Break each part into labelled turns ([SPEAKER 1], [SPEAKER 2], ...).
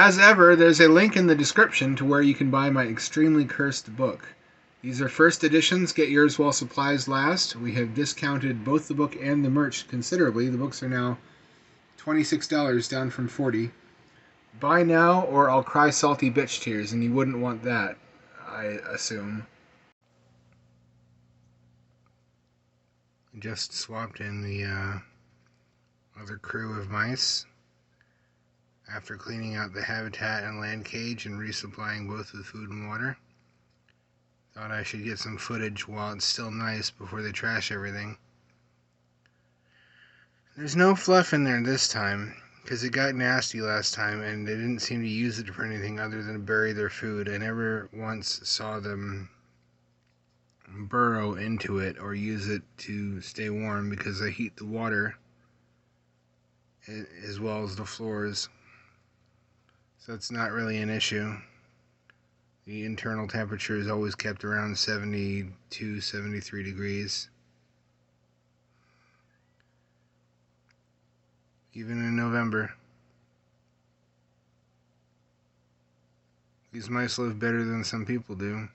[SPEAKER 1] As ever, there's a link in the description to where you can buy my Extremely Cursed book. These are first editions. Get yours while supplies last. We have discounted both the book and the merch considerably. The books are now $26 down from $40. Buy now or I'll cry salty bitch tears, and you wouldn't want that, I assume. Just swapped in the other crew of mice after cleaning out the habitat and land cage and resupplying both with food and water. Thought I should get some footage while it's still nice before they trash everything. There's no fluff in there this time, because it got nasty last time and they didn't seem to use it for anything other than bury their food. I never once saw them burrow into it or use it to stay warm, because I heat the water as well as the floors, so it's not really an issue. The internal temperature is always kept around 72, 73 degrees. Even in November. These mice live better than some people do.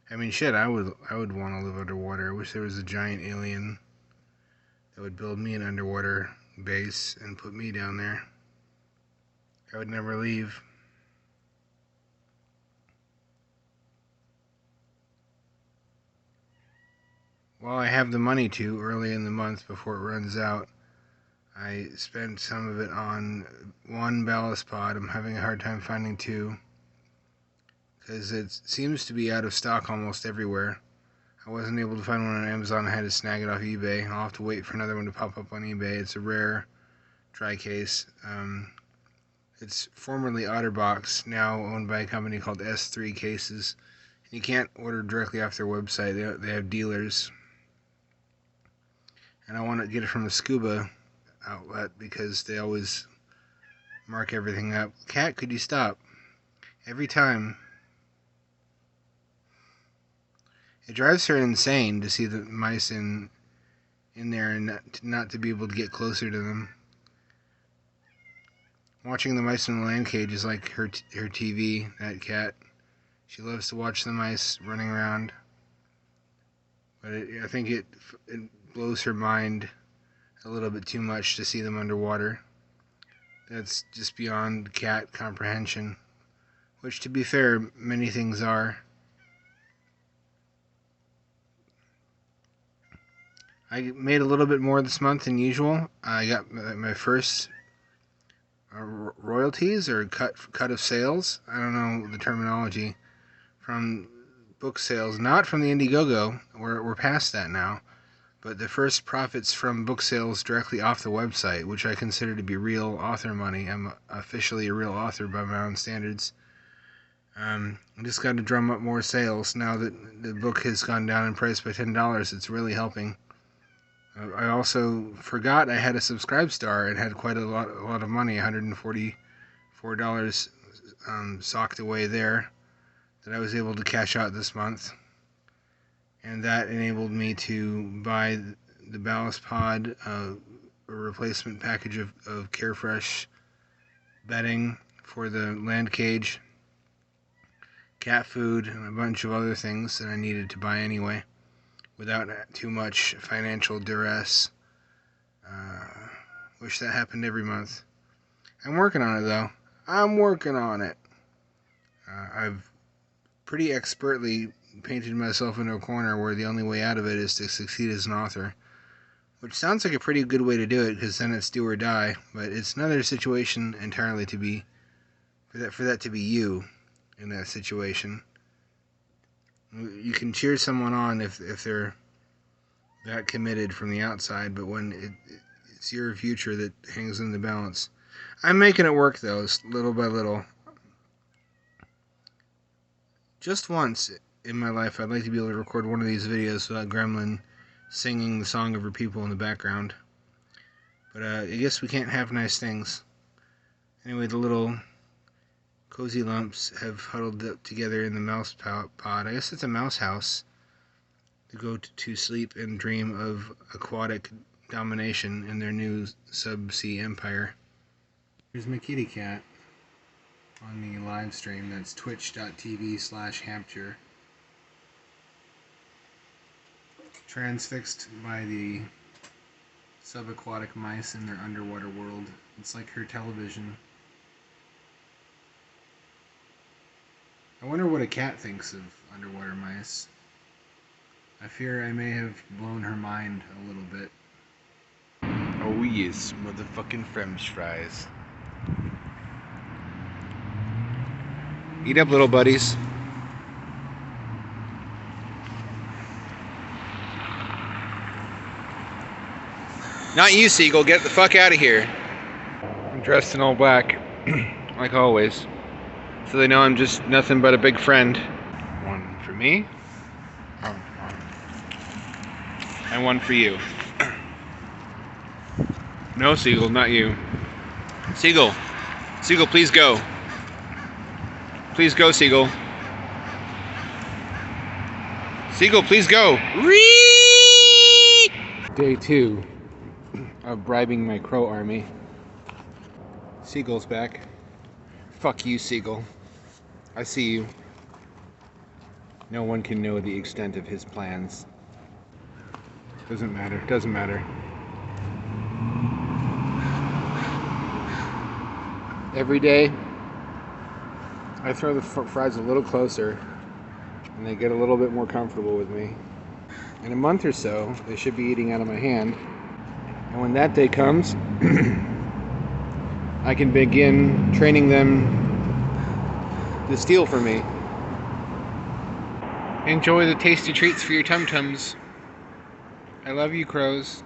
[SPEAKER 1] I mean, shit, I would want to live underwater. I wish there was a giant alien that would build me an underwater base and put me down there. I would never leave. While I have the money to, early in the month before it runs out, I spent some of it on one ballast pod. I'm having a hard time finding two, because it seems to be out of stock almost everywhere. I wasn't able to find one on Amazon. I had to snag it off eBay. I'll have to wait for another one to pop up on eBay. It's a rare dry case. It's formerly OtterBox, now owned by a company called S3 Cases. You can't order directly off their website. They have dealers. And I want to get it from the Scuba outlet because they always mark everything up. Cat, could you stop? Every time. It drives her insane to see the mice in there and not to be able to get closer to them. Watching the mice in the land cage is like her TV, that cat. She loves to watch the mice running around. But I think it blows her mind a little bit too much to see them underwater. That's just beyond cat comprehension. Which, to be fair, many things are. I made a little bit more this month than usual. I got my first royalties or cut of sales. I don't know the terminology, from book sales, not from the Indiegogo. We're past that now. But the first profits from book sales directly off the website, which I consider to be real author money. I'm officially a real author by my own standards. I just got to drum up more sales now that the book has gone down in price by $10. It's really helping. I also forgot I had a Subscribe Star and had quite a lot of money, $144 socked away there, that I was able to cash out this month. And that enabled me to buy the ballast pod, a replacement package of Carefresh bedding for the land cage, cat food, and a bunch of other things that I needed to buy anyway, without too much financial duress. Wish that happened every month. I'm working on it, though. I'm working on it. I've pretty expertly painted myself into a corner where the only way out of it is to succeed as an author, which sounds like a pretty good way to do it, because then it's do or die. But it's another situation entirely to be for that to be you in that situation. You can cheer someone on if they're that committed from the outside, but when it's your future that hangs in the balance. I'm making it work, though, little by little. Just once in my life, I'd like to be able to record one of these videos without Gremlin singing the song of her people in the background. But I guess we can't have nice things. Anyway, the little cozy lumps have huddled up together in the mouse pod. I guess it's a mouse house. To go to sleep and dream of aquatic domination in their new subsea empire. Here's my kitty cat. on the live stream. That's twitch.tv/Hampshire. Transfixed by the subaquatic mice in their underwater world. It's like her television. I wonder what a cat thinks of underwater mice. I fear I may have blown her mind a little bit. Oh yes, motherfucking French fries. Eat up, little buddies. Not you, Seagull. Get the fuck out of here. I'm dressed in all black, like always. So they know I'm just nothing but a big friend. One for me. And one for you. No, Seagull, not you. Seagull. Seagull, please go. Please go, Seagull. Seagull, please go. Day 2 of bribing my crow army. Seagull's back. Fuck you, Seagull. I see you. No one can know the extent of his plans. Doesn't matter. Doesn't matter. Every day, I throw the fries a little closer, and they get a little bit more comfortable with me. In a month or so, they should be eating out of my hand. And when that day comes, I can begin training them to steal from me. Enjoy the tasty treats for your tum-tums. I love you, crows.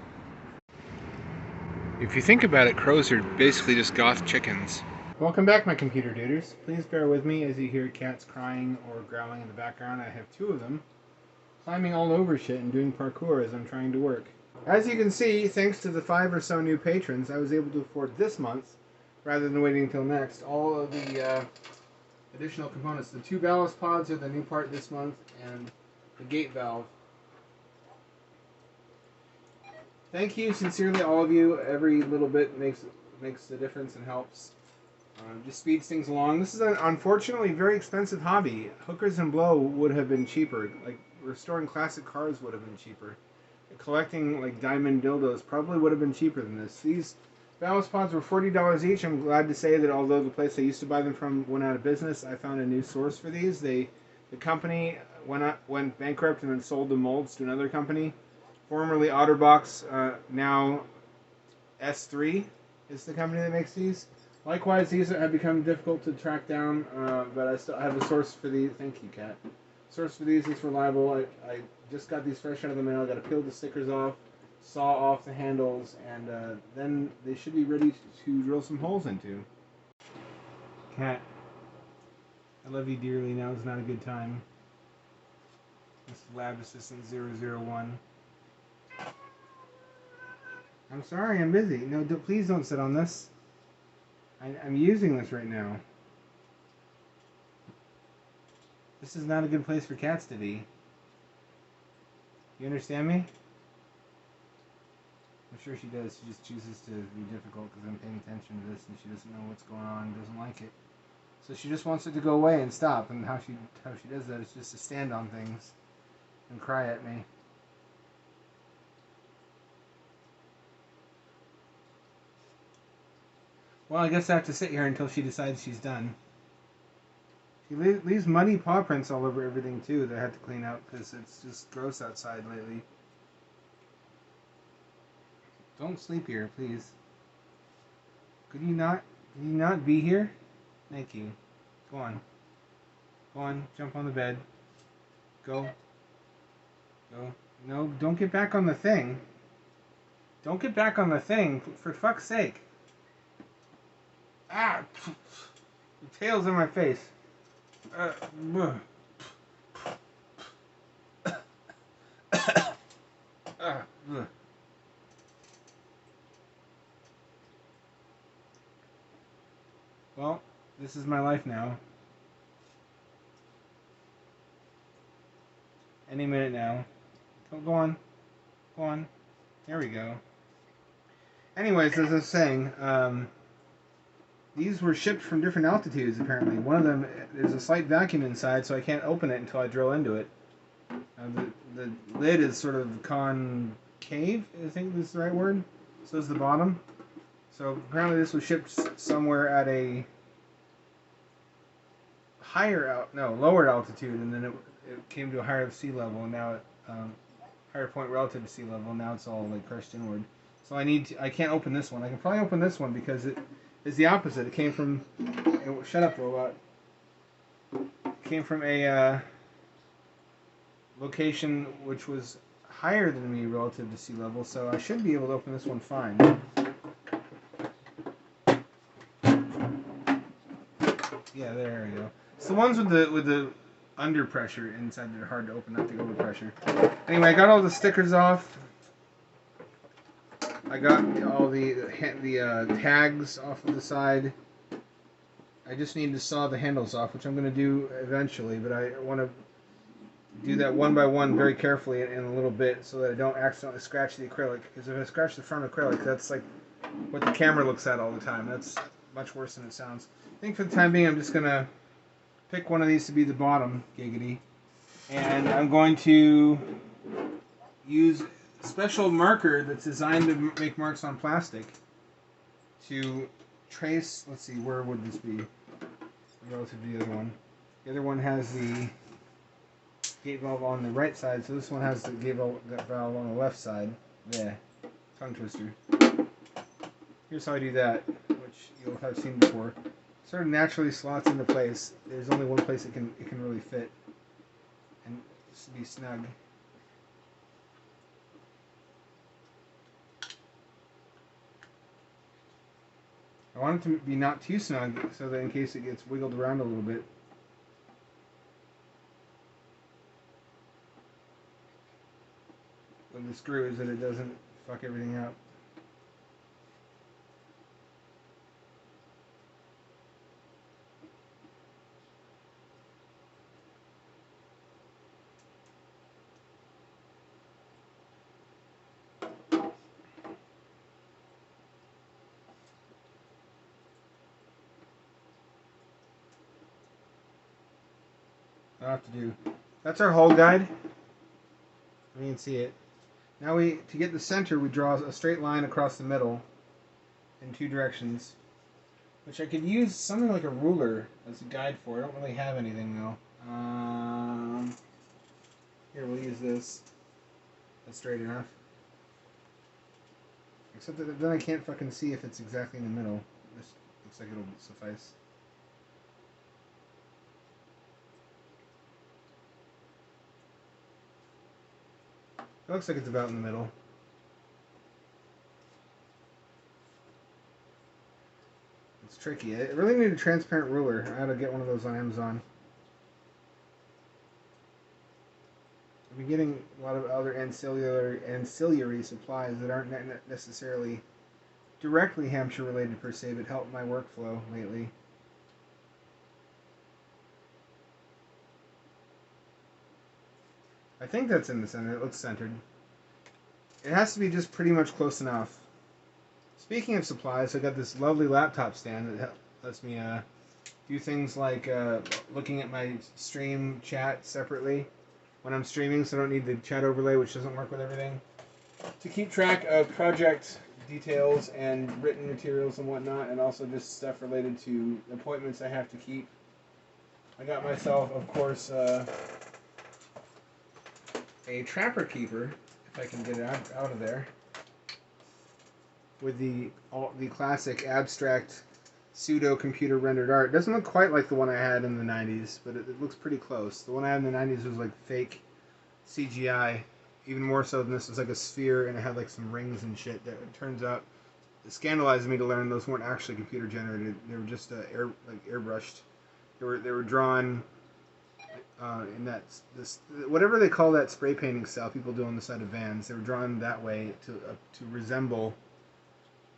[SPEAKER 1] If you think about it, crows are basically just goth chickens. Welcome back, my computer duders. Please bear with me as you hear cats crying or growling in the background. I have 2 of them climbing all over shit and doing parkour as I'm trying to work. As you can see, thanks to the 5 or so new patrons, I was able to afford this month, rather than waiting until next, all of the additional components. The 2 ballast pods are the new part this month, and the gate valve. Thank you sincerely, all of you. Every little bit makes the difference and helps. Just speeds things along. This is an unfortunately very expensive hobby. Hookers and blow would have been cheaper. Like restoring classic cars would have been cheaper. Collecting like diamond dildos probably would have been cheaper than this. These ballast pods were $40 each. I'm glad to say that although the place I used to buy them from went out of business, I found a new source for these. The company went bankrupt and then sold the molds to another company. Formerly Otterbox, now S3 is the company that makes these. Likewise, these have become difficult to track down, but I still have a source for these. Thank you, Kat. Source for these is reliable. I just got these fresh out of the mail. I got to peel the stickers off, saw off the handles, and then they should be ready to drill some holes into. Kat, I love you dearly. Now is not a good time. This is Lab Assistant 001. I'm sorry, I'm busy. No, please don't sit on this. I'm using this right now. This is not a good place for cats to be. You understand me? I'm sure she does. She just chooses to be difficult because I'm paying attention to this and she doesn't know what's going on and doesn't like it. So she just wants it to go away and stop. And how she does that is just to stand on things and cry at me. Well, I guess I have to sit here until she decides she's done. She leaves muddy paw prints all over everything, too, that I have to clean out because it's just gross outside lately. Don't sleep here, please. Could you not be here? Thank you. Go on. Go on, jump on the bed. Go. Go. No, don't get back on the thing. Don't get back on the thing, for fuck's sake. Ah! The tail's in my face. Well, this is my life now. Any minute now. Go on. Go on. There we go. Anyways, as I was saying, these were shipped from different altitudes, apparently. One of them, there's a slight vacuum inside, so I can't open it until I drill into it. The lid is sort of concave, I think is the right word. So is the bottom. So apparently this was shipped somewhere at a lower altitude, and then it came to a higher sea level, and now higher point relative to sea level. Now it's all like crushed inward. So I can't open this one. I can probably open this one because it is the opposite. It came from, shut up, robot. It came from a location which was higher than me relative to sea level, so I should be able to open this one fine. Yeah, there we go. It's the ones with the under pressure inside that are hard to open, not the over pressure. Anyway, I got all the stickers off. I got all the tags off of the side. I just need to saw the handles off, which I'm going to do eventually, but I want to do that one by one very carefully in a little bit so that I don't accidentally scratch the acrylic. Because if I scratch the front acrylic, that's like what the camera looks at all the time. That's much worse than it sounds. I think for the time being, I'm just going to pick one of these to be the bottom, giggity. And I'm going to use a special marker that's designed to make marks on plastic to trace, let's see, where would this be relative to the other one? The other one has the gate valve on the right side, so this one has the gate valve on the left side. Yeah, tongue twister. Here's how I do that, which you'll have seen before. Sort of naturally slots into place. There's only one place it can really fit and just be snug. I want it to be not too snug, so that in case it gets wiggled around a little bit. With the screws, that it doesn't fuck everything up. I'll have to do. That's our hole guide. You can see it. Now to get the center, we draw a straight line across the middle in two directions, which I could use something like a ruler as a guide for. I don't really have anything though. Here, we'll use this. That's straight enough. Except that then I can't fucking see if it's exactly in the middle. This looks like it'll suffice. It looks like it's about in the middle. It's tricky. I really need a transparent ruler. I ought to get one of those on Amazon. I've been getting a lot of other ancillary supplies that aren't necessarily directly Hampshire related per se, but help my workflow lately. I think that's in the center. It looks centered. It has to be just pretty much close enough. Speaking of supplies, I got this lovely laptop stand that lets me do things like looking at my stream chat separately when I'm streaming, so I don't need the chat overlay, which doesn't work with everything. To keep track of project details and written materials and whatnot, and also just stuff related to appointments I have to keep. I got myself, of course, a Trapper Keeper, if I can get it out of there, with the classic abstract pseudo computer rendered art. It doesn't look quite like the one I had in the 90s, but it looks pretty close. The one I had in the 90s was like fake CGI, even more so than this. It was like a sphere and it had like some rings and shit. That it turns out, it scandalized me to learn those weren't actually computer generated. They were just airbrushed. They were drawn in this whatever they call that spray painting style people do on the side of vans. They were drawn that way to resemble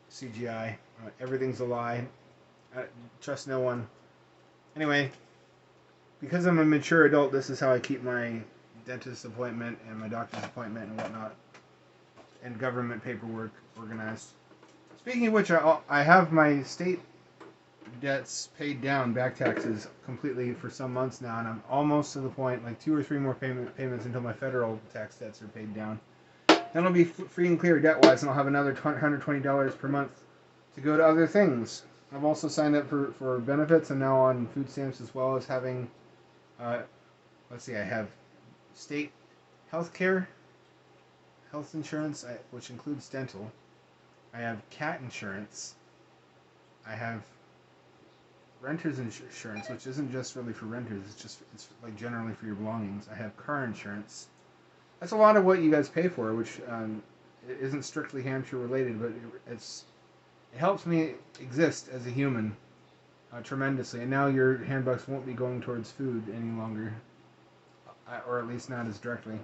[SPEAKER 1] CGI. Everything's a lie. Trust no one. Anyway, because I'm a mature adult, this is how I keep my dentist appointment and my doctor's appointment and whatnot, and government paperwork organized. Speaking of which, I have my state debts paid down, back taxes completely for some months now, and I'm almost to the point, like 2 or 3 more payments until my federal tax debts are paid down. Then I'll be free and clear debt-wise, and I'll have another $120 per month to go to other things. I've also signed up for benefits and now on food stamps, as well as having, let's see, I have state health care, health insurance, which includes dental. I have cat insurance. I have renter's insurance, which isn't just really for renters. It's like generally for your belongings. I have car insurance. That's a lot of what you guys pay for, which isn't strictly Hampshire related, but it helps me exist as a human tremendously. And now your handbucks won't be going towards food any longer, or at least not as directly.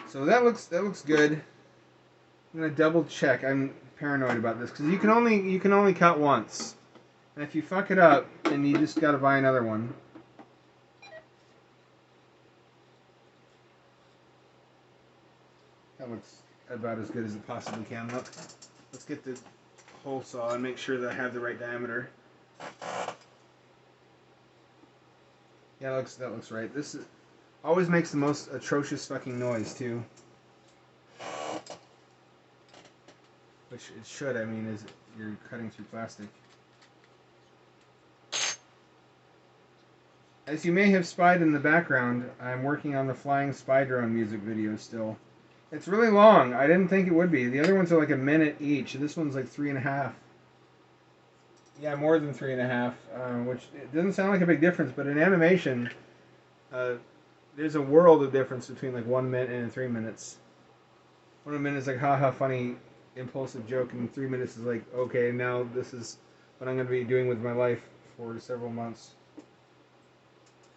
[SPEAKER 1] So that looks good. I'm gonna double check. I'm paranoid about this because you can only cut once, and if you fuck it up, then you just gotta buy another one. That looks about as good as it possibly can look. Let's get the hole saw and make sure that I have the right diameter. Yeah, that looks right. This always makes the most atrocious fucking noise too. Which it should, I mean, is you're cutting through plastic. As you may have spied in the background, I'm working on the Flying Spy Drone music video still. It's really long. I didn't think it would be. The other ones are like a minute each. This one's like 3.5. Yeah, more than 3.5, which it doesn't sound like a big difference, but in animation, there's a world of difference between like 1 minute and 3 minutes. 1 minute is like, haha, funny, impulsive joke, and 3 minutes is like, okay, now this is what I'm going to be doing with my life for several months.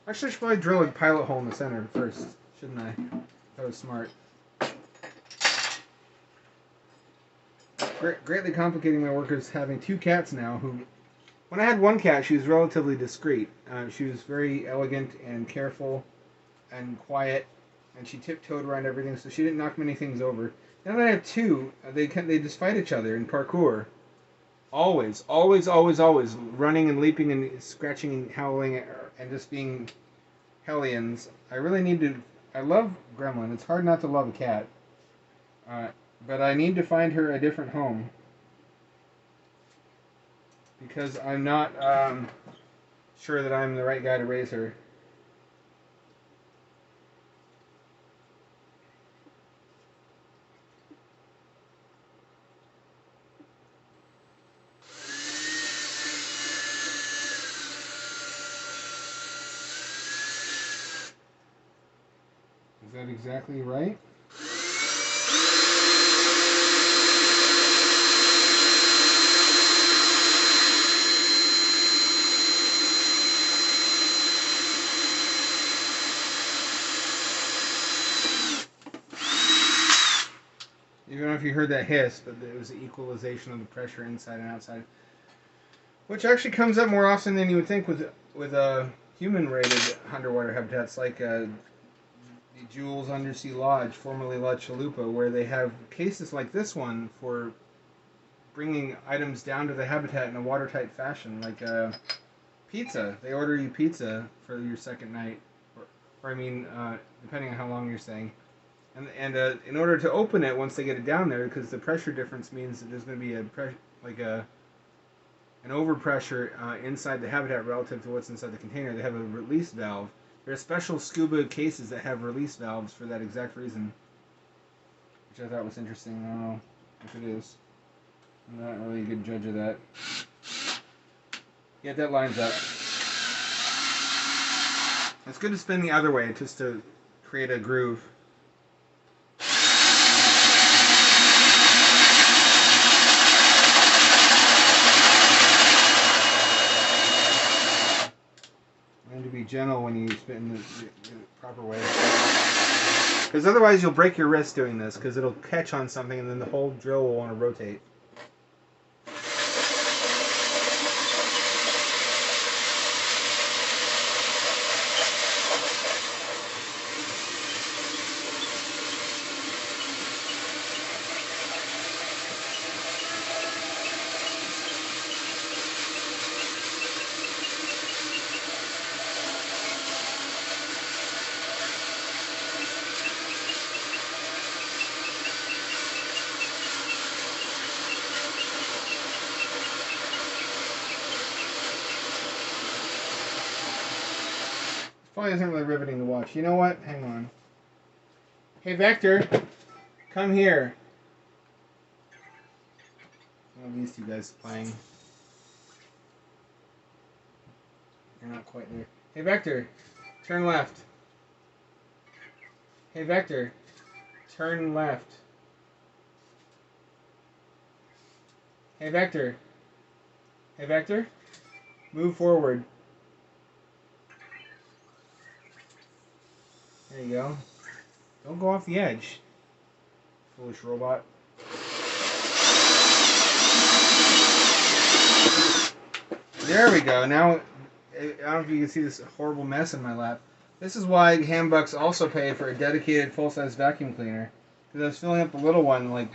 [SPEAKER 1] Actually, I should probably drill a pilot hole in the center first, shouldn't I? That was smart. Greatly complicating my work is having 2 cats now who... When I had 1 cat, she was relatively discreet. She was very elegant and careful and quiet, and she tiptoed around everything, so she didn't knock many things over. Now that I have 2, they just fight each other in parkour. Always, always, always, always. Running and leaping and scratching and howling and just being hellions. I really need to... I love Gremlin. It's hard not to love a cat. But I need to find her a different home. Because I'm not sure that I'm the right guy to raise her. Is that exactly right? I don't know if you heard that hiss, but it was the equalization of the pressure inside and outside, which actually comes up more often than you would think with human-rated underwater habitats like the Jules Undersea Lodge, formerly La Chalupa, where they have cases like this one for bringing items down to the habitat in a watertight fashion, like pizza. They order you pizza for your second night, or I mean, depending on how long you're staying. And in order to open it once they get it down there, because the pressure difference means that there's going to be an overpressure inside the habitat relative to what's inside the container. They have a release valve. There are special scuba cases that have release valves for that exact reason, which I thought was interesting. I don't know if it is. I'm not really a good judge of that. Yeah, that lines up. It's good to spin the other way just to create a groove. And to be gentle when you spin the proper way. Because otherwise you'll break your wrist doing this, because it'll catch on something and then the whole drill will want to rotate. Probably isn't really riveting to watch. You know what? Hang on. Hey, Vector, come here. One of these two guys playing. You're not quite there. Hey, Vector, turn left. Hey, Vector, turn left. Hey, Vector. Hey, Vector, move forward. There you go. Don't go off the edge, foolish robot. There we go. Now, I don't know if you can see this horrible mess in my lap. This is why Hambucks also pay for a dedicated full-size vacuum cleaner. Because I was filling up the little one like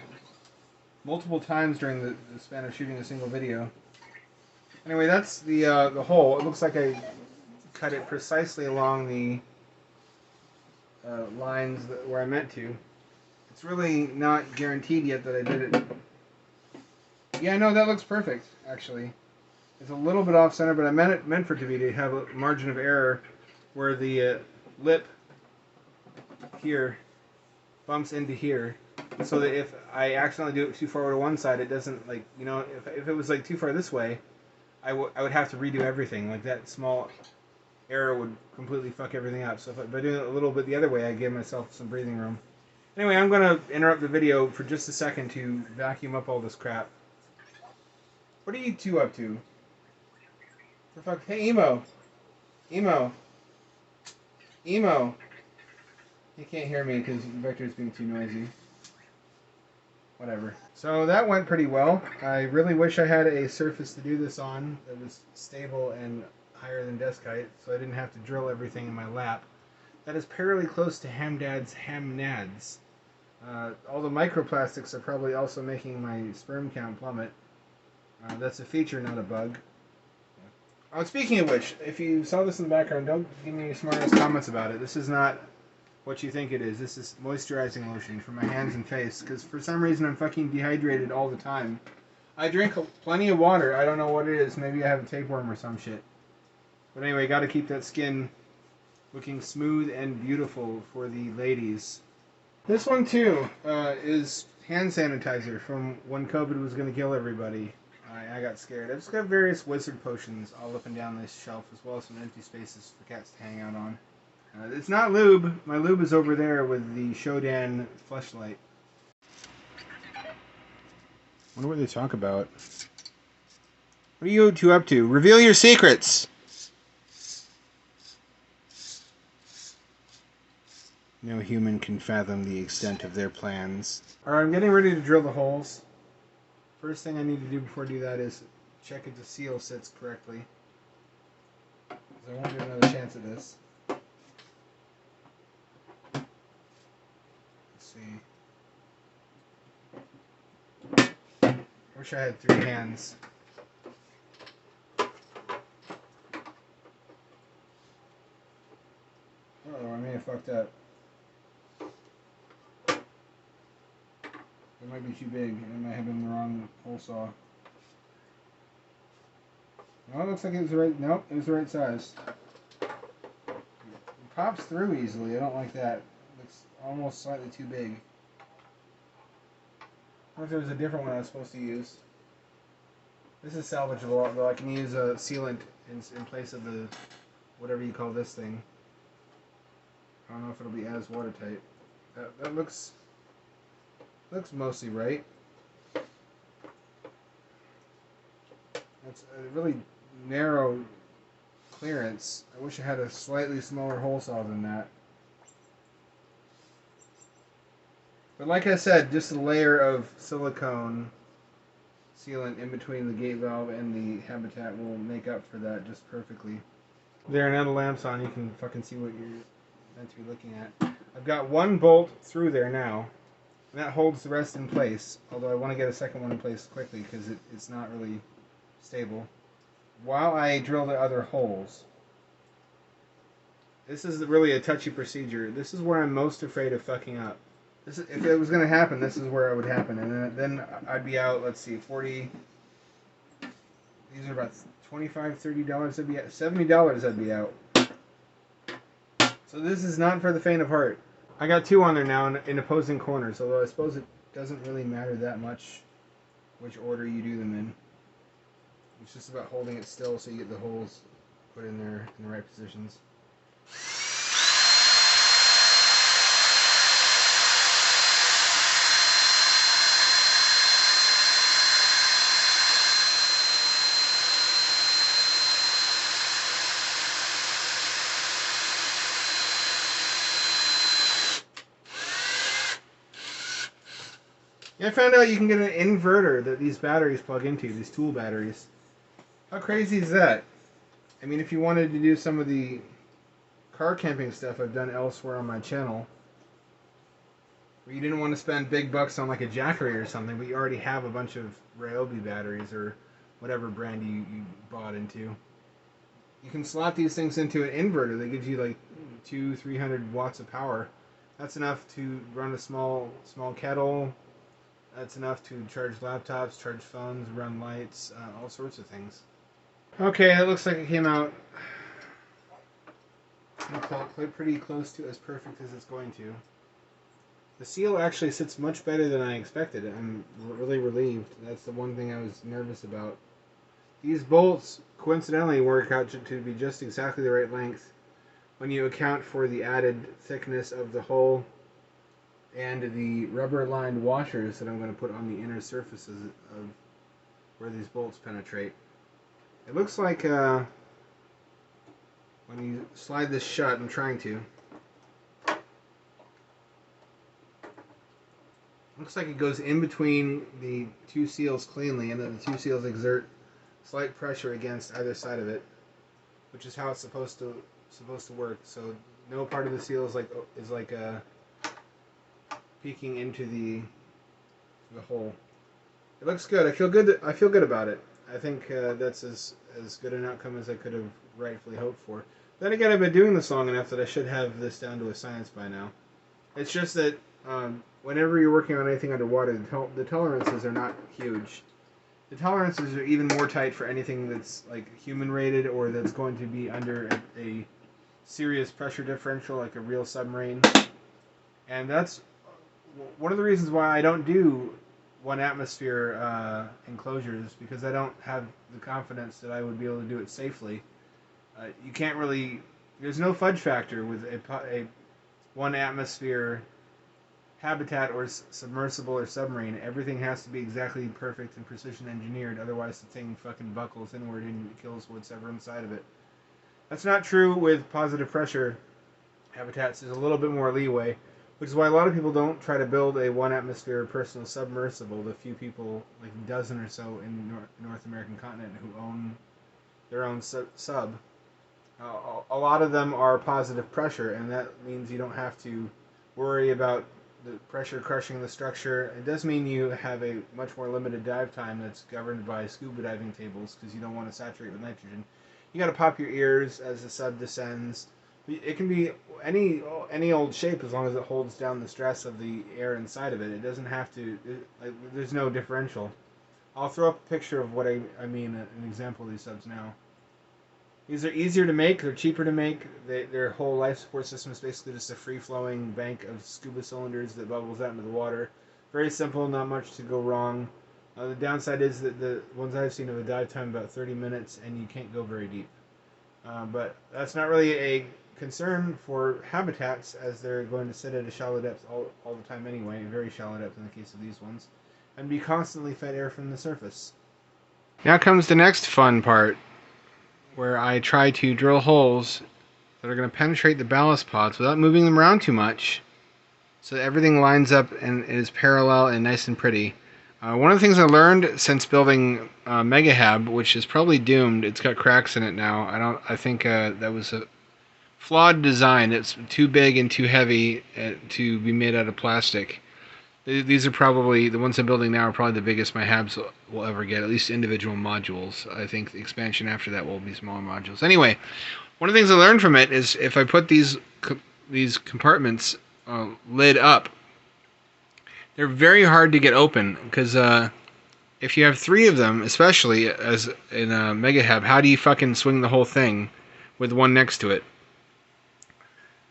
[SPEAKER 1] multiple times during the span of shooting a single video. Anyway, that's the hole. It looks like I cut it precisely along the lines where I meant to. It's really not guaranteed yet that I did it. Yeah, no, that looks perfect, actually. It's a little bit off center, but I meant for it to be to have a margin of error where the lip here bumps into here, so that if I accidentally do it too far to one side, it doesn't, like, you know, if it was like too far this way, I would have to redo everything. Like, that small error would completely fuck everything up. So by doing it a little bit the other way, I give myself some breathing room. Anyway, I'm gonna interrupt the video for just a second to vacuum up all this crap. What are you two up to? For fuck, hey, Emo. Emo. Emo. He can't hear me because Vector's being too noisy. Whatever. So that went pretty well. I really wish I had a surface to do this on that was stable and higher than desk height, so I didn't have to drill everything in my lap. That is fairly close to Hamdad's Hamnads. All the microplastics are probably also making my sperm count plummet. That's a feature, not a bug. Oh, speaking of which, if you saw this in the background, don't give me smart-ass comments about it. This is not what you think it is. This is moisturizing lotion for my hands and face, because for some reason I'm fucking dehydrated all the time. I drink plenty of water. I don't know what it is. Maybe I have a tapeworm or some shit. But anyway, got to keep that skin looking smooth and beautiful for the ladies. This one, too, is hand sanitizer from when COVID was going to kill everybody. I got scared. I've just got various wizard potions all up and down this shelf, as well as some empty spaces for cats to hang out on. It's not lube. My lube is over there with the Shodan fleshlight. Wonder what they talk about. What are you two up to? Reveal your secrets! No human can fathom the extent of their plans. Alright, I'm getting ready to drill the holes. First thing I need to do before I do that is check if the seal sits correctly. I won't get another chance at this. Let's see. Wish I had 3 hands. Uh-oh, I may have fucked up. It might be too big. It might have been the wrong hole saw. No, it looks like it was the right... Nope, it was the right size. It pops through easily. I don't like that. It's almost slightly too big. I wonder if there was a different one I was supposed to use. This is salvageable, although I can use a sealant in place of the... whatever you call this thing. I don't know if it'll be as watertight. That looks mostly right. That's a really narrow clearance. I wish I had a slightly smaller hole saw than that. But like I said, just a layer of silicone sealant in between the gate valve and the habitat will make up for that just perfectly. There, now the lamp's on, you can fucking see what you're meant to be looking at. I've got one bolt through there now. And that holds the rest in place, although I want to get a second one in place quickly because it's not really stable. While I drill the other holes, this is really a touchy procedure. This is where I'm most afraid of fucking up. If it was going to happen, this is where it would happen. And then I'd be out, let's see, 40... These are about $25, $30 I'd be out. $70 I'd be out. So this is not for the faint of heart. I got two on there now in opposing corners, although I suppose it doesn't really matter that much which order you do them in. It's just about holding it still so you get the holes put in there in the right positions. Yeah, I found out you can get an inverter that these batteries plug into, these tool batteries. How crazy is that? I mean, if you wanted to do some of the car camping stuff I've done elsewhere on my channel, where you didn't want to spend big bucks on like a Jackery or something, but you already have a bunch of Ryobi batteries or whatever brand you bought into, you can slot these things into an inverter that gives you like 200-300 watts of power. That's enough to run a small kettle. That's enough to charge laptops, charge phones, run lights, all sorts of things. Okay, it looks like it came out pretty close to as perfect as it's going to. The seal actually sits much better than I expected. I'm really relieved. That's the one thing I was nervous about. These bolts coincidentally work out to be just exactly the right length when you account for the added thickness of the hole and the rubber-lined washers that I'm going to put on the inner surfaces of where these bolts penetrate. It looks like when you slide this shut, I'm trying to. Looks like it goes in between the two seals cleanly, and then the two seals exert slight pressure against either side of it, which is how it's supposed to work. So no part of the seal is like peeking into the hole. It looks good. I feel good about it. I think that's as good an outcome as I could have rightfully hoped for. Then again, I've been doing this long enough that I should have this down to a science by now. It's just that whenever you're working on anything underwater, the tolerances are not huge. The tolerances are even more tight for anything that's like human rated or that's going to be under a serious pressure differential, like a real submarine. And that's one of the reasons why I don't do 1 atmosphere enclosures, because I don't have the confidence that I would be able to do it safely. You can't really. There's no fudge factor with a 1 atmosphere habitat or submersible or submarine. Everything has to be exactly perfect and precision engineered, otherwise the thing fucking buckles inward and kills whatever inside of it. That's not true with positive pressure habitats. There's a little bit more leeway, which is why a lot of people don't try to build a 1 atmosphere personal submersible. The few people, like a dozen or so in North American continent, who own their own sub. A lot of them are positive pressure, and that means you don't have to worry about the pressure crushing the structure. It does mean you have a much more limited dive time that's governed by scuba diving tables, because you don't want to saturate with nitrogen. You got to pop your ears as the sub descends. It can be any old shape as long as it holds down the stress of the air inside of it. It doesn't have to. There's no differential. I'll throw up a picture of what I mean, an example of these subs now. These are easier to make. They're cheaper to make. Their whole life support system is basically just a free-flowing bank of scuba cylinders that bubbles out into the water. Very simple, not much to go wrong. The downside is that the ones I've seen have a dive time about 30 minutes, and you can't go very deep. But that's not really a concern for habitats, as they're going to sit at a shallow depth all the time anyway, very shallow depth in the case of these ones, and be constantly fed air from the surface. Now comes the next fun part, where I try to drill holes that are going to penetrate the ballast pods without moving them around too much, so that everything lines up and is parallel and nice and pretty. One of the things I learned since building Mega Hab, which is probably doomed, it's got cracks in it now. I think that was a flawed design. It's too big and too heavy to be made out of plastic. These are probably, the ones I'm building now are probably the biggest my Habs will ever get, at least individual modules. I think the expansion after that will be smaller modules. Anyway, one of the things I learned from it is if I put these compartments lid up, they're very hard to get open, because if you have 3 of them, especially as in a Mega Hab, how do you fucking swing the whole thing with one next to it?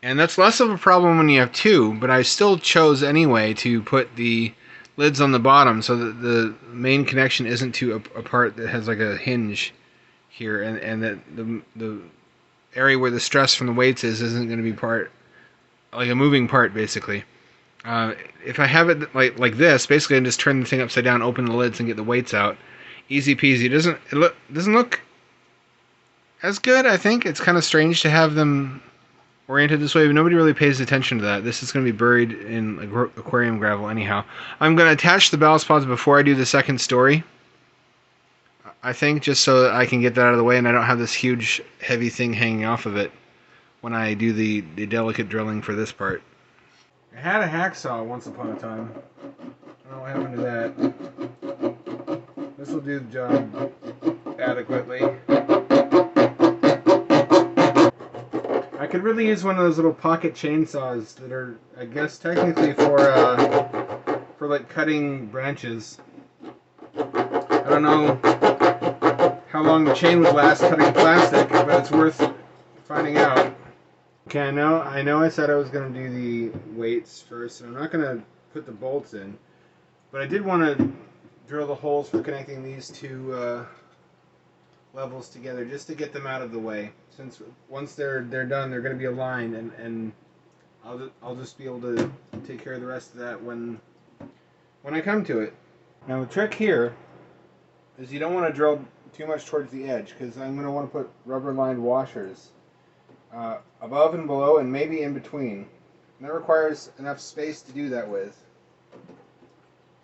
[SPEAKER 1] And that's less of a problem when you have two, but I still chose anyway to put the lids on the bottom so that the main connection isn't to a part that has like a hinge here, and that the area where the stress from the weights isn't going to be part, like a moving part basically. Uh, if I have it like this, basically I just turn the thing upside down, open the lids, and get the weights out. Easy peasy. Doesn't look as good. I think it's kind of strange to have them oriented this way, but nobody really pays attention to that. This is going to be buried in aquarium gravel anyhow. I'm going to attach the ballast pods before I do the second story, I think, just so that I can get that out of the way and I don't have this huge heavy thing hanging off of it when I do the delicate drilling for this part. I had a hacksaw once upon a time. I don't know what happened to that. This will do the job adequately. I could really use one of those little pocket chainsaws that are, I guess, technically for like cutting branches. I don't know how long the chain would last cutting plastic, but it's worth finding out. Okay, I know I said I was going to do the weights first, and I'm not going to put the bolts in, but I did want to drill the holes for connecting these two levels together just to get them out of the way. Since once they're done, they're going to be aligned, and I'll just be able to take care of the rest of that when I come to it. Now the trick here is you don't want to drill too much towards the edge, because I'm going to want to put rubber lined washers above and below and maybe in between. And that requires enough space to do that with.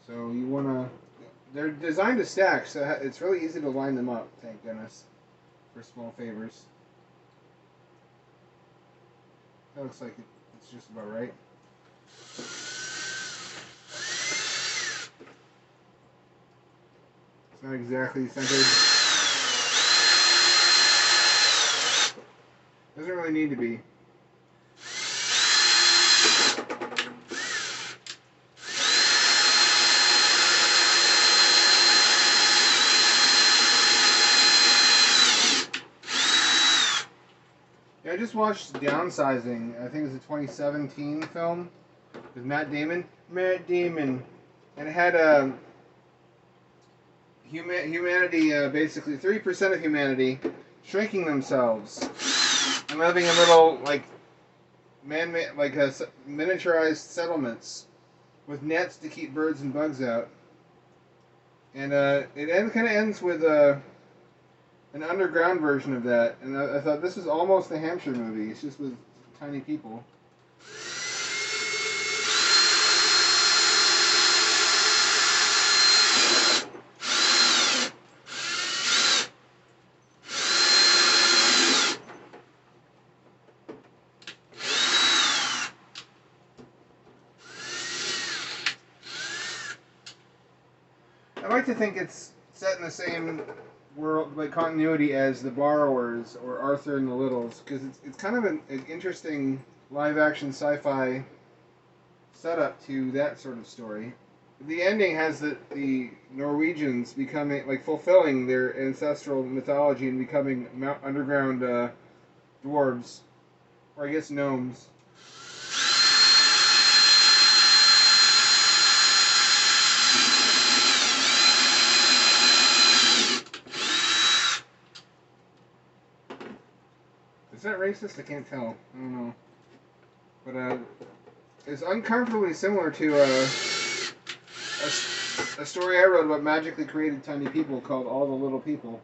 [SPEAKER 1] So you want to, they're designed to stack, so it's really easy to line them up, thank goodness, for small favors. That looks like it's just about right. It's not exactly centered. Doesn't really need to be. Yeah, I just watched Downsizing. I think it was a 2017 film with Matt Damon. And it had humanity, basically 3% of humanity shrinking themselves and living in little like miniaturized settlements with nets to keep birds and bugs out. And kind of ends with an underground version of that. And I thought this was almost the Hampshire movie. It's just with tiny people. I like to think it's set in the same world, like continuity as The Borrowers or Arthur and the Littles, because it's kind of an interesting live action sci-fi setup to that sort of story. The ending has the Norwegians becoming like fulfilling their ancestral mythology and becoming underground dwarves, or I guess gnomes. Is that racist? I can't tell. I don't know. But it's uncomfortably similar to a story I wrote about magically created tiny people called All the Little People.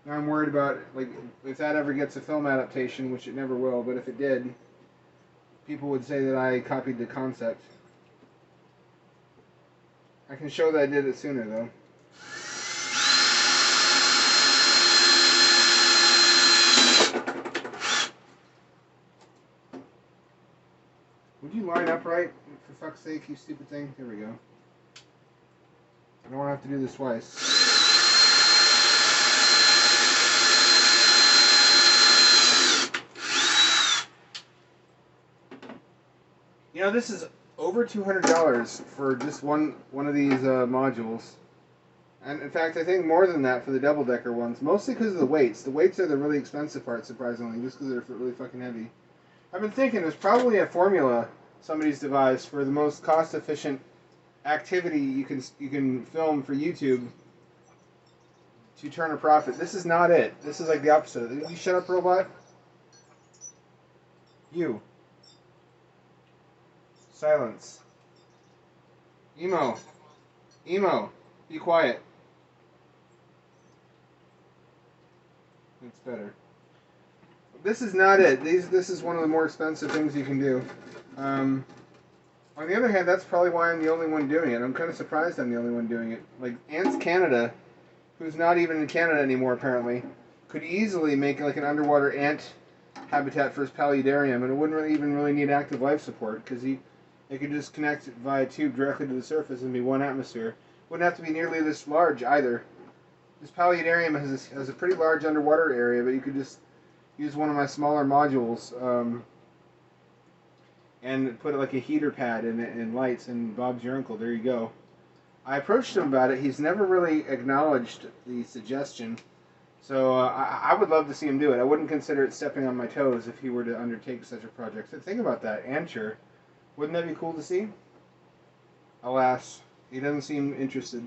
[SPEAKER 1] Now I'm worried about like if that ever gets a film adaptation, which it never will. But if it did, people would say that I copied the concept. I can show that I did it sooner though. Would you line up right? For fuck's sake, you stupid thing. Here we go. I don't want to have to do this twice. You know, this is over $200 for just one of these modules. And in fact, I think more than that for the double-decker ones. Mostly because of the weights. The weights are the really expensive part, surprisingly, just because they're really fucking heavy. I've been thinking there's probably a formula somebody's devised for the most cost-efficient activity you can film for YouTube to turn a profit. This is not it. This is like the opposite. You shut up, robot. You. Silence. Emo. Emo. Be quiet. That's better. This is not it. This is one of the more expensive things you can do. On the other hand, that's probably why I'm the only one doing it. I'm kind of surprised I'm the only one doing it. Like, Ants Canada, who's not even in Canada anymore apparently, could easily make like an underwater ant habitat for his paludarium, and it wouldn't even really need active life support, because they could just connect via tube directly to the surface and be one atmosphere. Wouldn't have to be nearly this large either. This paludarium has a pretty large underwater area, but you could just use one of my smaller modules and put like a heater pad in it and lights, and Bob's your uncle. There you go. I approached him about it. He's never really acknowledged the suggestion. So I would love to see him do it. I wouldn't consider it stepping on my toes if he were to undertake such a project. So think about that. Ancher. Wouldn't that be cool to see? Alas, he doesn't seem interested.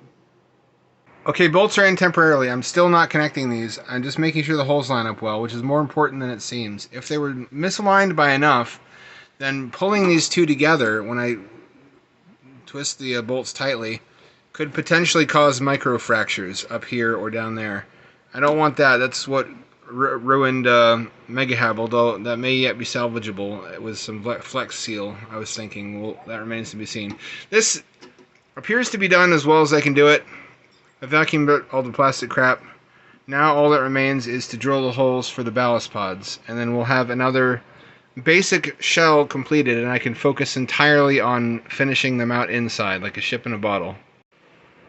[SPEAKER 1] Okay, bolts are in temporarily. I'm still not connecting these. I'm just making sure the holes line up well, which is more important than it seems. If they were misaligned by enough, then pulling these two together when I twist the bolts tightly could potentially cause microfractures up here or down there. I don't want that. That's what ruined Megahab, although that may yet be salvageable with some Flex Seal, I was thinking. Well, that remains to be seen. This appears to be done as well as I can do it. I vacuumed out all the plastic crap. Now all that remains is to drill the holes for the ballast pods, and then we'll have another basic shell completed, and I can focus entirely on finishing them out inside, like a ship in a bottle.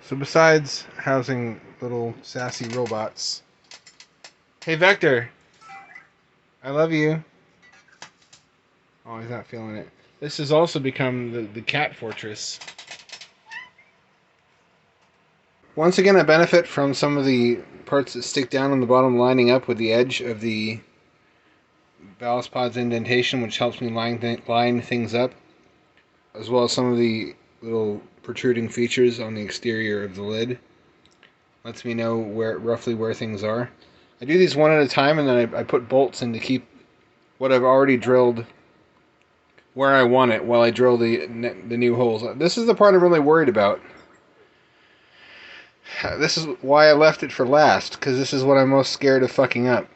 [SPEAKER 1] So besides housing little sassy robots... Hey Vector! I love you. Oh, he's not feeling it. This has also become the cat fortress. Once again, I benefit from some of the parts that stick down on the bottom lining up with the edge of the ballast pod's indentation, which helps me line things up, as well as some of the little protruding features on the exterior of the lid. Lets me know roughly where things are. I do these one at a time, and then I put bolts in to keep what I've already drilled where I want it while I drill the new holes. This is the part I'm really worried about. This is why I left it for last, because this is what I'm most scared of fucking up.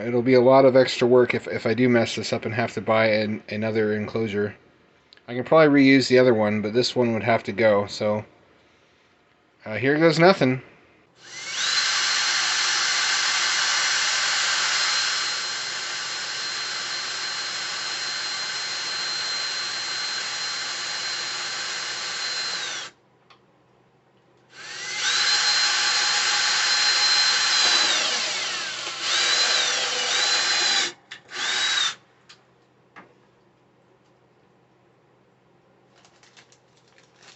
[SPEAKER 1] It'll be a lot of extra work if I do mess this up and have to buy another enclosure. I can probably reuse the other one, but this one would have to go, so... here goes nothing.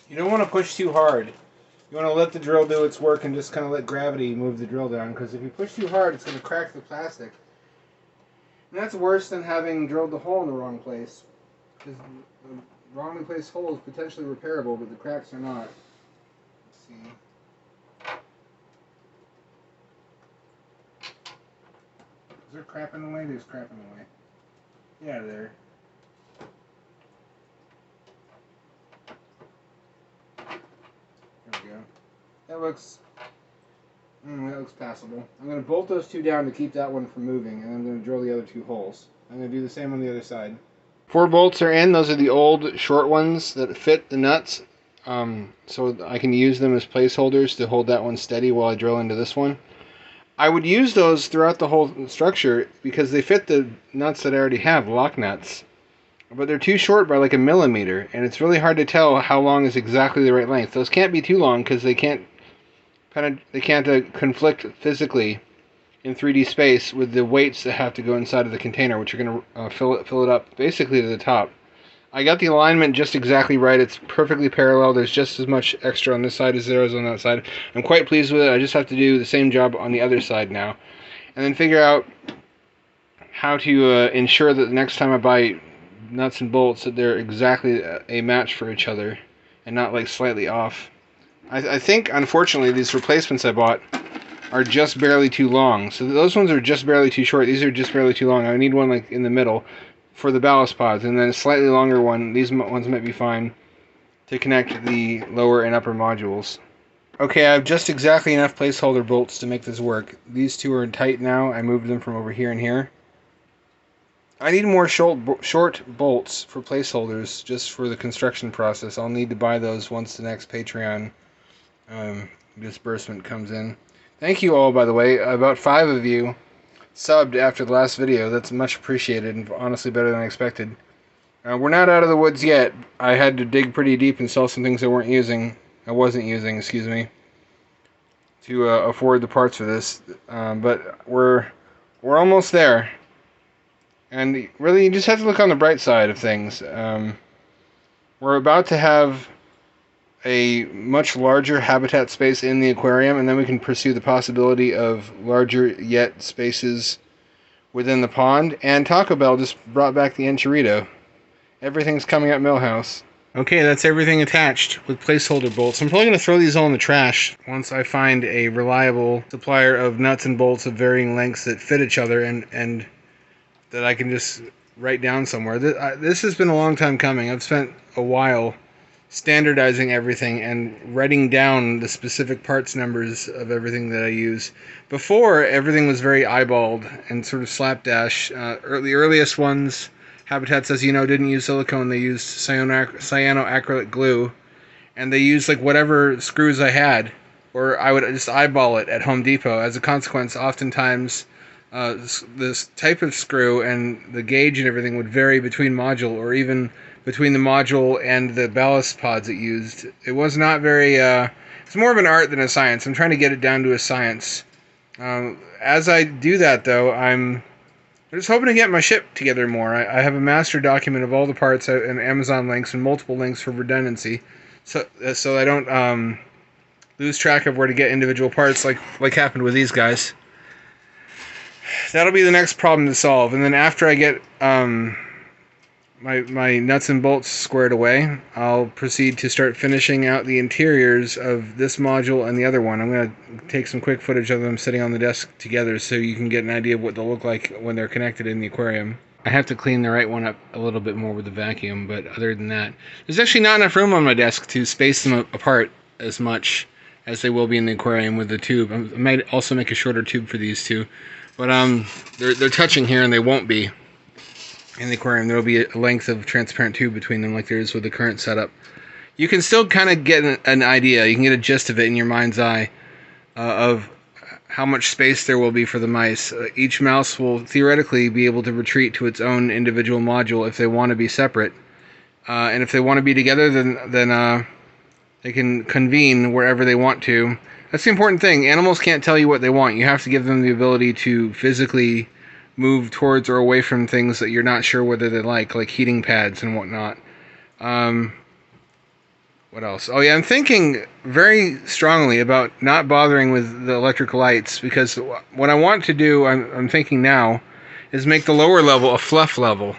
[SPEAKER 1] You don't want to push too hard. You want to let the drill do its work and just kind of let gravity move the drill down, because if you push too hard, it's going to crack the plastic. And that's worse than having drilled the hole in the wrong place, because the wrongly placed hole is potentially repairable, but the cracks are not. Let's see. Is there crap in the way? There's crap in the way. Get out of there. There we go. That looks passable. I'm going to bolt those two down to keep that one from moving, and I'm going to drill the other two holes. I'm going to do the same on the other side. 4 bolts are in. Those are the old short ones that fit the nuts, so I can use them as placeholders to hold that one steady while I drill into this one. I would use those throughout the whole structure because they fit the nuts that I already have, lock nuts. But they're too short by like a millimeter, and it's really hard to tell how long is exactly the right length. Those can't be too long because they can't conflict physically in 3D space with the weights that have to go inside of the container, which are going to fill it up basically to the top. I got the alignment just exactly right. It's perfectly parallel. There's just as much extra on this side as there is on that side. I'm quite pleased with it. I just have to do the same job on the other side now, and then figure out how to ensure that the next time I buy nuts and bolts that they're exactly a match for each other and not like slightly off. I think, unfortunately, these replacements I bought are just barely too long. So those ones are just barely too short. These are just barely too long. I need one like in the middle for the ballast pods, and then a slightly longer one. These ones might be fine to connect the lower and upper modules. Okay, I have just exactly enough placeholder bolts to make this work. These two are tight now. I moved them from over here and here. I need more short bolts for placeholders just for the construction process. I'll need to buy those once the next Patreon disbursement comes in. Thank you all, by the way. About 5 of you subbed after the last video. That's much appreciated and honestly better than I expected. We're not out of the woods yet. I had to dig pretty deep and sell some things I wasn't using, excuse me, to afford the parts for this. But we're almost there. And really, you just have to look on the bright side of things. We're about to have a much larger habitat space in the aquarium, and then we can pursue the possibility of larger yet spaces within the pond. And Taco Bell just brought back the enchilada. Everything's coming at Millhouse. Okay, that's everything attached with placeholder bolts. I'm probably going to throw these all in the trash once I find a reliable supplier of nuts and bolts of varying lengths that fit each other and that I can just write down somewhere. This has been a long time coming. I've spent a while standardizing everything and writing down the specific parts numbers of everything that I use. Before, everything was very eyeballed and sort of slapdash. The earliest ones, habitats, as you know, didn't use silicone. They used cyanoacrylic glue, and they used like whatever screws I had, or I would just eyeball it at Home Depot. As a consequence, oftentimes this type of screw and the gauge and everything would vary between module, or even between the module and the ballast pods it used. It was not very, it's more of an art than a science. I'm trying to get it down to a science. As I do that, though, I'm just hoping to get my ship together more. I have a master document of all the parts and Amazon links and multiple links for redundancy, so I don't lose track of where to get individual parts like happened with these guys. That'll be the next problem to solve, and then after I get my nuts and bolts squared away, I'll proceed to start finishing out the interiors of this module and the other one. I'm going to take some quick footage of them sitting on the desk together so you can get an idea of what they'll look like when they're connected in the aquarium. I have to clean the right one up a little bit more with the vacuum, but other than that, there's actually not enough room on my desk to space them apart as much as they will be in the aquarium with the tube. I might also make a shorter tube for these two, but they're touching here and they won't be in the aquarium. There will be a length of transparent tube between them like there is with the current setup. You can still kind of get an idea. You can get a gist of it in your mind's eye of how much space there will be for the mice. Each mouse will theoretically be able to retreat to its own individual module if they want to be separate. And if they want to be together, then they can convene wherever they want to. That's the important thing. Animals can't tell you what they want. You have to give them the ability to physically move towards or away from things that you're not sure whether they like heating pads and whatnot. What else? Oh yeah, I'm thinking very strongly about not bothering with the electric lights, because what I want to do, I'm thinking now, is make the lower level a fluff level.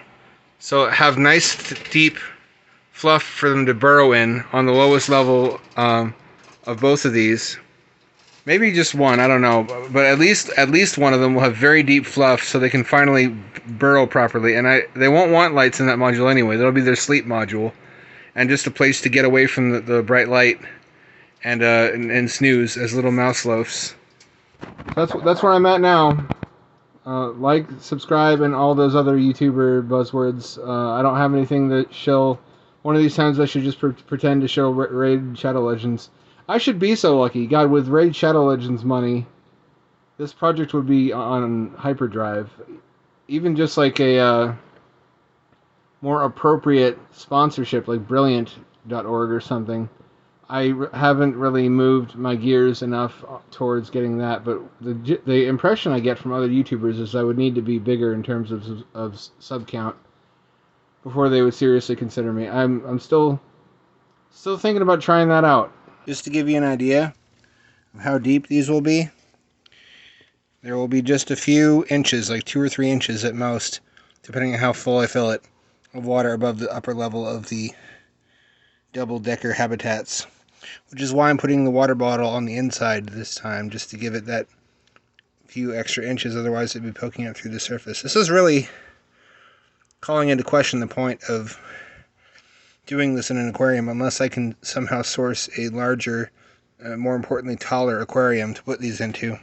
[SPEAKER 1] So have nice deep fluff for them to burrow in on the lowest level of both of these. Maybe just one, I don't know, but at least one of them will have very deep fluff so they can finally burrow properly. And they won't want lights in that module anyway. That'll be their sleep module, and just a place to get away from the bright light and snooze as little mouse loafs. That's where I'm at now. Like, subscribe, and all those other YouTuber buzzwords. I don't have anything that shall. One of these times I should just pretend to show Raid Shadow Legends. I should be so lucky. God, with Raid Shadow Legends money, this project would be on hyperdrive. Even just like a more appropriate sponsorship, like Brilliant.org or something. I haven't really moved my gears enough towards getting that, but the impression I get from other YouTubers is I would need to be bigger in terms of sub count before they would seriously consider me. I'm still thinking about trying that out. Just to give you an idea of how deep these will be, There will be just a few inches, like 2 or 3 inches at most, depending on how full I fill it, of water above the upper level of the double-decker habitats. Which is why I'm putting the water bottle on the inside this time, just to give it that few extra inches, otherwise it'd be poking out through the surface. This is really calling into question the point of doing this in an aquarium, unless I can somehow source a larger, more importantly taller aquarium to put these into.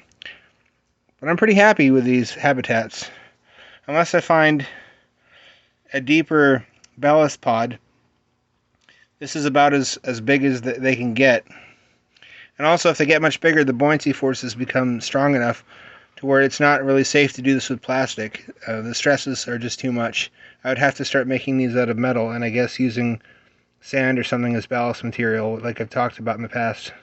[SPEAKER 1] But I'm pretty happy with these habitats. Unless I find a deeper ballast pod, this is about as big as they can get. And also, if they get much bigger, the buoyancy forces become strong enough to where it's not really safe to do this with plastic. The stresses are just too much. I would have to start making these out of metal, and I guess using sand or something as ballast material, like I've talked about in the past.